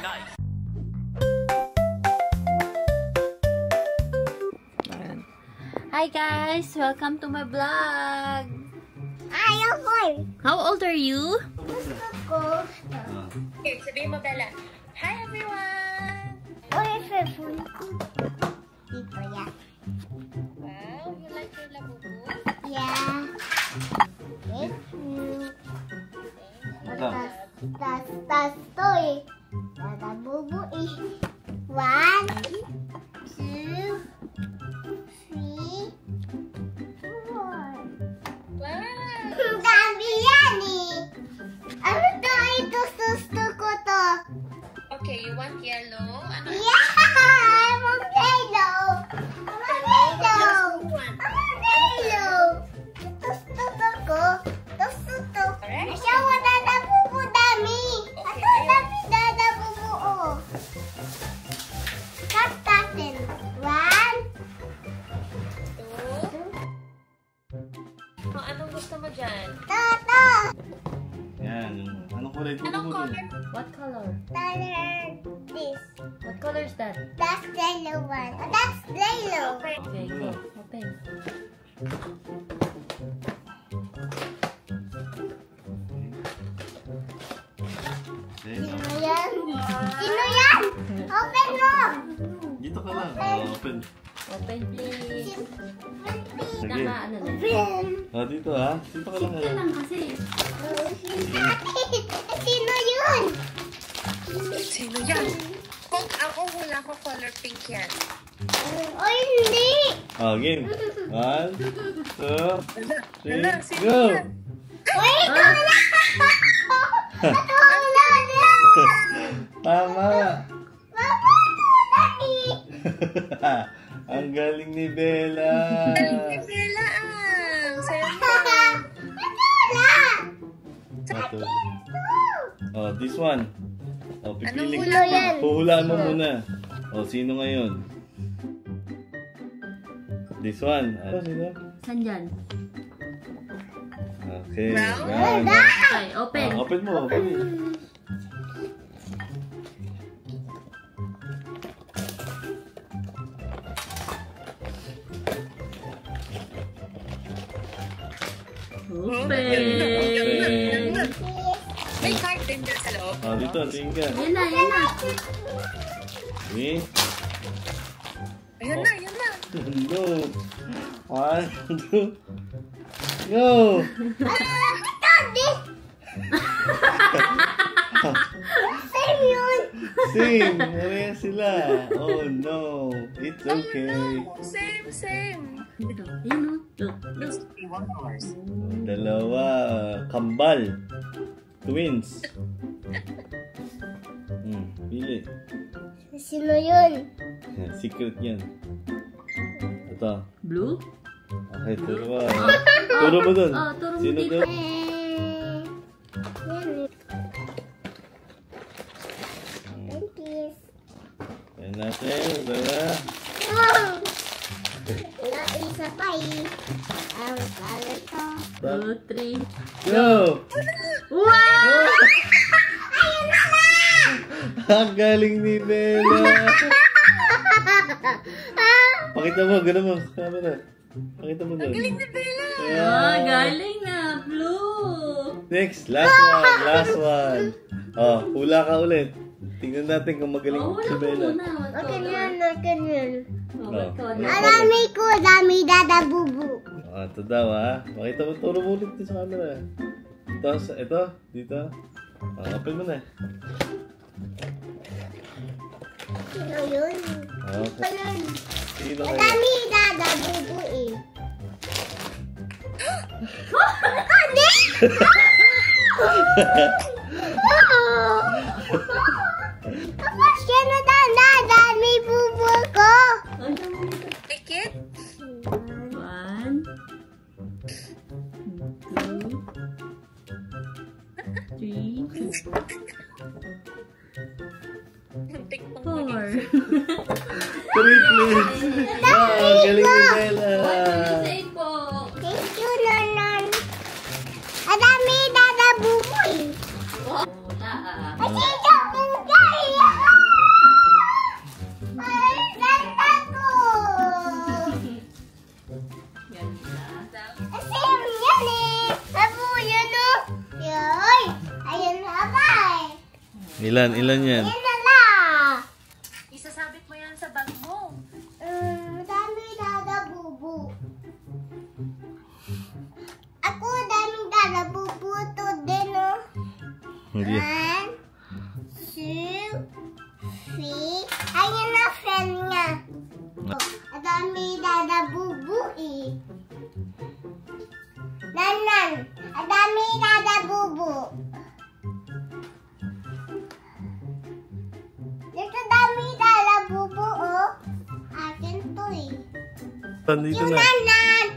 Nice. Hi guys, welcome to my vlog. Hi, okay. How old are you? Okay, sabihin mo, Bella. Hi, everyone! Oy, phone ko. Dito, yeah. Wow, you like your labubu? Yeah. Thank you. Tas, to eh. Nadabubu eh. 1, 2, 3, 4. Wow! Ang dami yan eh. Ano to? Ito gusto ko to. Okay, you want yellow? Ano? Yeah! I want yellow. I want yellow. I want yellow. Gusto ko. Gusto to. Alright. Siya wala na bubu dami. Ato dami na bubu oh. Cut natin. 1, 2. Oh, anong gusto mo dyan? Toto. Yan. Anong kulay po Anong mo color? What color? Color this. What color is that? That's yellow one. That's yellow. Okay. Okay, go. Open. Sino yan? Sino yan? Open mo. Dito ka lang. Open. Open please. Sige. Naka ano na. Open. Dito ha. Dito ka lang. Ito lang kasi. Sino yun? Sino yan? Kung ako hula ko, color pink yan. Oy, hindi. Game. 1, 2, Hala, 3, sino go! yan? Wait, wala. Wala na. Tama! Papa, lagi. Ang galing ni Bella! Bella ang! Sa'yo mo. Wala. This one. Pipili Anong hula yan? Puhulaan mo muna. Sino ngayon? This one. Sino? Saan dyan? Okay. Brown? Yan. Okay, open. Open mo. Open. Open. May card din dyan sa loob. Dito. Tingin ka. Yan na, yan na. Okay. Ayun na, yun na. Go. 1, 2. Go. Same yun. Same. Pareha sila. Oh no. It's okay. Same. Ito. Yan o. Look. Dalawa. Kambal. Twins. Pili. Sino yun? Secret yan. Ito. Blue? Okay, turo mo. Turo mo dun. Turo mo Sino dito. dun? Yan. Thank you. Ayan natin. Dala. Oh! Isa pa eh. Ang kalat to. 2, 3. Go! Wow! Ang galing ni Bella. Pakita mo. Gano'n mo. Camera. Pakita mo dun. Galing ni Bella. Galing na. Blue. Next. Last one. Last one. Hula ka ulit. Tingnan natin kung magaling Wala si ko Bella. muna. What Okay color? yan, okay yan. What color? Alami ko, dami dadabubu. Ito daw ha. Pakita mo. Turo mo ulit sa camera. Ito. Dito. Open mo na. Sino yun? Okay. Ayun. Sino kayo? Dami dadabubu eh. Ano? Tapos siya na dami bubu ko. Take it. 1, 2, 3, 4. Triplets! Wow, galing ni Bella! Say po. Thank you, Nanan. Adami dadabubu eh. Wala. Kasi ito, Ilan yan? Yan na lang. Isasabit mo yan sa bag mo. Dami dadabubu. Ako daming dadabubu to din, oh. Hindi. 1, 2, 3. Ayan na friend niya. Ang dami dadabubu eh. Nanan, ang dami dadabubu. Dito dami dadabubu, oh. Akin to eh. Dito Yung na. nanan.